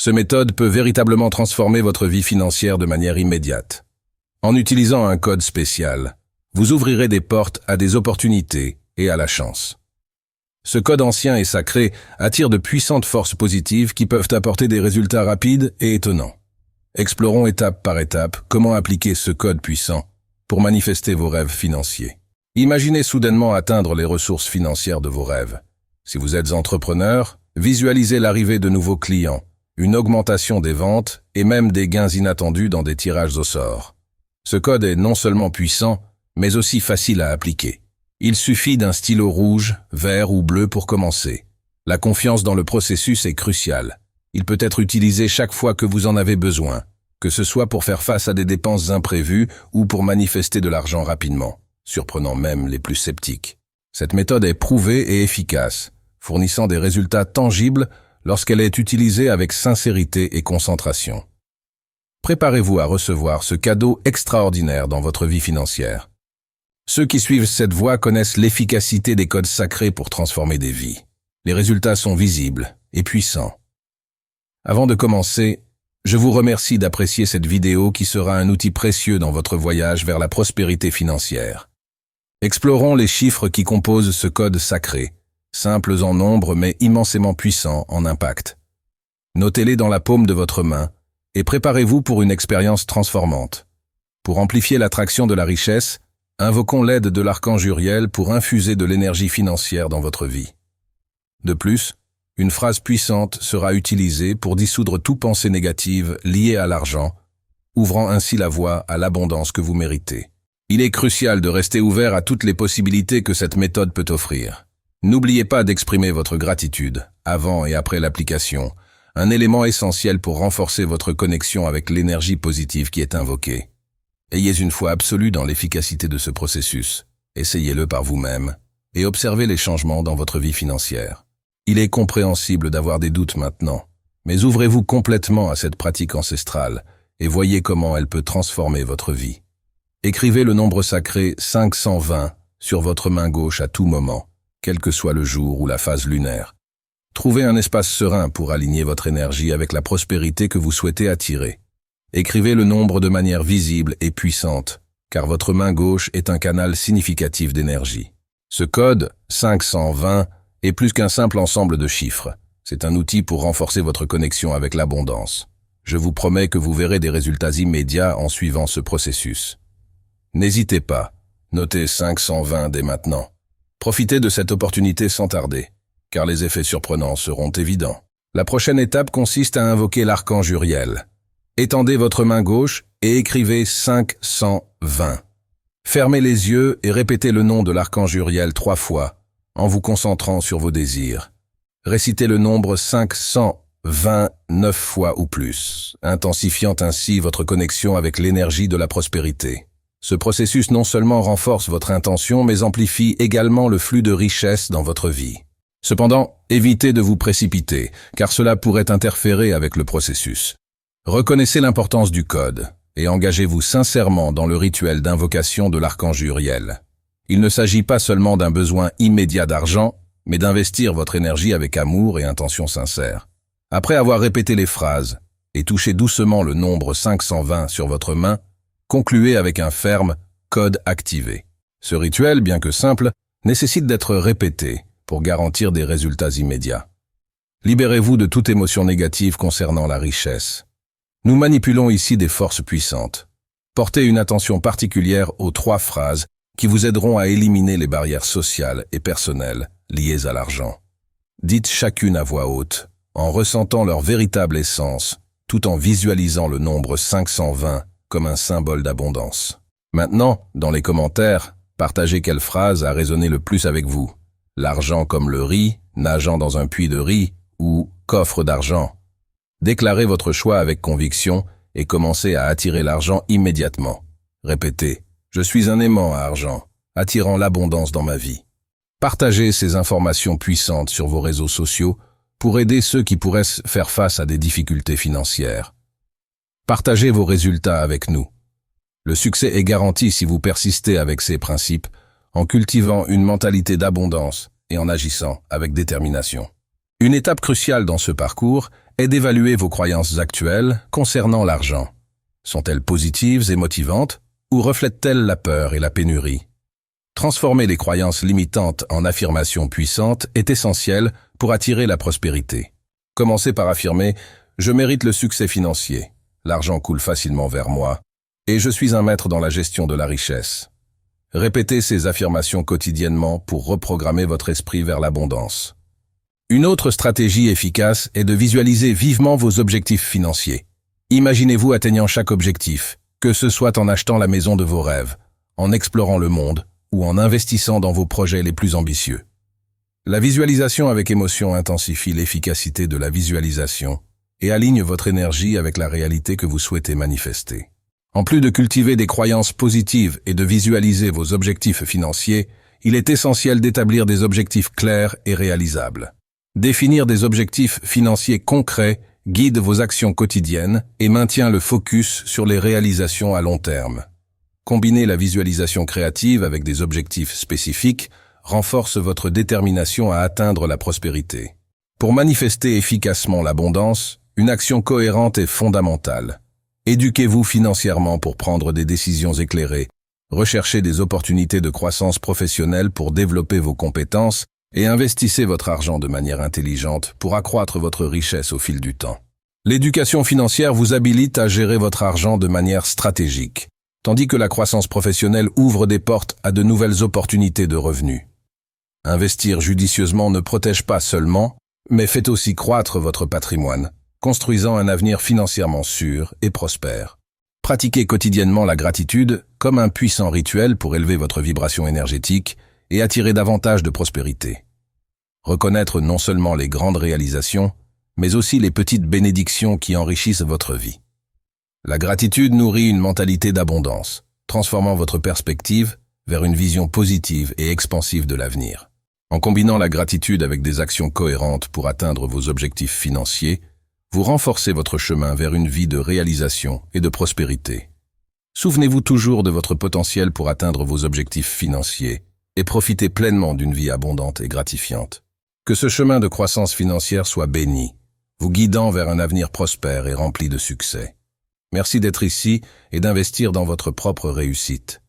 Cette méthode peut véritablement transformer votre vie financière de manière immédiate. En utilisant un code spécial, vous ouvrirez des portes à des opportunités et à la chance. Ce code ancien et sacré attire de puissantes forces positives qui peuvent apporter des résultats rapides et étonnants. Explorons étape par étape comment appliquer ce code puissant pour manifester vos rêves financiers. Imaginez soudainement atteindre les ressources financières de vos rêves. Si vous êtes entrepreneur, visualisez l'arrivée de nouveaux clients, une augmentation des ventes et même des gains inattendus dans des tirages au sort. Ce code est non seulement puissant, mais aussi facile à appliquer. Il suffit d'un stylo rouge, vert ou bleu pour commencer. La confiance dans le processus est cruciale. Il peut être utilisé chaque fois que vous en avez besoin, que ce soit pour faire face à des dépenses imprévues ou pour manifester de l'argent rapidement, surprenant même les plus sceptiques. Cette méthode est prouvée et efficace, fournissant des résultats tangibles lorsqu'elle est utilisée avec sincérité et concentration. Préparez-vous à recevoir ce cadeau extraordinaire dans votre vie financière. Ceux qui suivent cette voie connaissent l'efficacité des codes sacrés pour transformer des vies. Les résultats sont visibles et puissants. Avant de commencer, je vous remercie d'apprécier cette vidéo qui sera un outil précieux dans votre voyage vers la prospérité financière. Explorons les chiffres qui composent ce code sacré, simples en nombre mais immensément puissants en impact. Notez-les dans la paume de votre main et préparez-vous pour une expérience transformante. Pour amplifier l'attraction de la richesse, invoquons l'aide de l'archange Uriel pour infuser de l'énergie financière dans votre vie. De plus, une phrase puissante sera utilisée pour dissoudre toute pensée négative liée à l'argent, ouvrant ainsi la voie à l'abondance que vous méritez. Il est crucial de rester ouvert à toutes les possibilités que cette méthode peut offrir. N'oubliez pas d'exprimer votre gratitude, avant et après l'application, un élément essentiel pour renforcer votre connexion avec l'énergie positive qui est invoquée. Ayez une foi absolue dans l'efficacité de ce processus, essayez-le par vous-même, et observez les changements dans votre vie financière. Il est compréhensible d'avoir des doutes maintenant, mais ouvrez-vous complètement à cette pratique ancestrale et voyez comment elle peut transformer votre vie. Écrivez le nombre sacré 520 sur votre main gauche à tout moment, quel que soit le jour ou la phase lunaire. Trouvez un espace serein pour aligner votre énergie avec la prospérité que vous souhaitez attirer. Écrivez le nombre de manière visible et puissante, car votre main gauche est un canal significatif d'énergie. Ce code, 520, est plus qu'un simple ensemble de chiffres. C'est un outil pour renforcer votre connexion avec l'abondance. Je vous promets que vous verrez des résultats immédiats en suivant ce processus. N'hésitez pas, notez 520 dès maintenant. Profitez de cette opportunité sans tarder, car les effets surprenants seront évidents. La prochaine étape consiste à invoquer l'archange Uriel. Étendez votre main gauche et écrivez 520. Fermez les yeux et répétez le nom de l'archange Uriel 3 fois, en vous concentrant sur vos désirs. Récitez le nombre 529 fois ou plus, intensifiant ainsi votre connexion avec l'énergie de la prospérité. Ce processus non seulement renforce votre intention, mais amplifie également le flux de richesse dans votre vie. Cependant, évitez de vous précipiter, car cela pourrait interférer avec le processus. Reconnaissez l'importance du code et engagez-vous sincèrement dans le rituel d'invocation de l'archange Uriel. Il ne s'agit pas seulement d'un besoin immédiat d'argent, mais d'investir votre énergie avec amour et intention sincère. Après avoir répété les phrases et touché doucement le nombre 520 sur votre main, concluez avec un ferme code activé. Ce rituel, bien que simple, nécessite d'être répété pour garantir des résultats immédiats. Libérez-vous de toute émotion négative concernant la richesse. Nous manipulons ici des forces puissantes. Portez une attention particulière aux 3 phrases qui vous aideront à éliminer les barrières sociales et personnelles liées à l'argent. Dites chacune à voix haute, en ressentant leur véritable essence, tout en visualisant le nombre 520 comme un symbole d'abondance. Maintenant, dans les commentaires, partagez quelle phrase a résonné le plus avec vous. L'argent comme le riz, nageant dans un puits de riz, ou coffre d'argent. Déclarez votre choix avec conviction et commencez à attirer l'argent immédiatement. Répétez, je suis un aimant à argent, attirant l'abondance dans ma vie. Partagez ces informations puissantes sur vos réseaux sociaux pour aider ceux qui pourraient faire face à des difficultés financières. Partagez vos résultats avec nous. Le succès est garanti si vous persistez avec ces principes, en cultivant une mentalité d'abondance et en agissant avec détermination. Une étape cruciale dans ce parcours est d'évaluer vos croyances actuelles concernant l'argent. Sont-elles positives et motivantes ou reflètent-elles la peur et la pénurie? Transformer les croyances limitantes en affirmations puissantes est essentiel pour attirer la prospérité. Commencez par affirmer « Je mérite le succès financier, l'argent coule facilement vers moi, et je suis un maître dans la gestion de la richesse ». Répétez ces affirmations quotidiennement pour reprogrammer votre esprit vers l'abondance. Une autre stratégie efficace est de visualiser vivement vos objectifs financiers. Imaginez-vous atteignant chaque objectif, que ce soit en achetant la maison de vos rêves, en explorant le monde ou en investissant dans vos projets les plus ambitieux. La visualisation avec émotion intensifie l'efficacité de la visualisation et aligne votre énergie avec la réalité que vous souhaitez manifester. En plus de cultiver des croyances positives et de visualiser vos objectifs financiers, il est essentiel d'établir des objectifs clairs et réalisables. Définir des objectifs financiers concrets guide vos actions quotidiennes et maintient le focus sur les réalisations à long terme. Combiner la visualisation créative avec des objectifs spécifiques renforce votre détermination à atteindre la prospérité. Pour manifester efficacement l'abondance, une action cohérente est fondamentale. Éduquez-vous financièrement pour prendre des décisions éclairées, recherchez des opportunités de croissance professionnelle pour développer vos compétences et investissez votre argent de manière intelligente pour accroître votre richesse au fil du temps. L'éducation financière vous habilite à gérer votre argent de manière stratégique, tandis que la croissance professionnelle ouvre des portes à de nouvelles opportunités de revenus. Investir judicieusement ne protège pas seulement, mais fait aussi croître votre patrimoine, construisant un avenir financièrement sûr et prospère. Pratiquez quotidiennement la gratitude comme un puissant rituel pour élever votre vibration énergétique et attirer davantage de prospérité. Reconnaître non seulement les grandes réalisations, mais aussi les petites bénédictions qui enrichissent votre vie. La gratitude nourrit une mentalité d'abondance, transformant votre perspective vers une vision positive et expansive de l'avenir. En combinant la gratitude avec des actions cohérentes pour atteindre vos objectifs financiers, vous renforcez votre chemin vers une vie de réalisation et de prospérité. Souvenez-vous toujours de votre potentiel pour atteindre vos objectifs financiers et profitez pleinement d'une vie abondante et gratifiante. Que ce chemin de croissance financière soit béni, vous guidant vers un avenir prospère et rempli de succès. Merci d'être ici et d'investir dans votre propre réussite.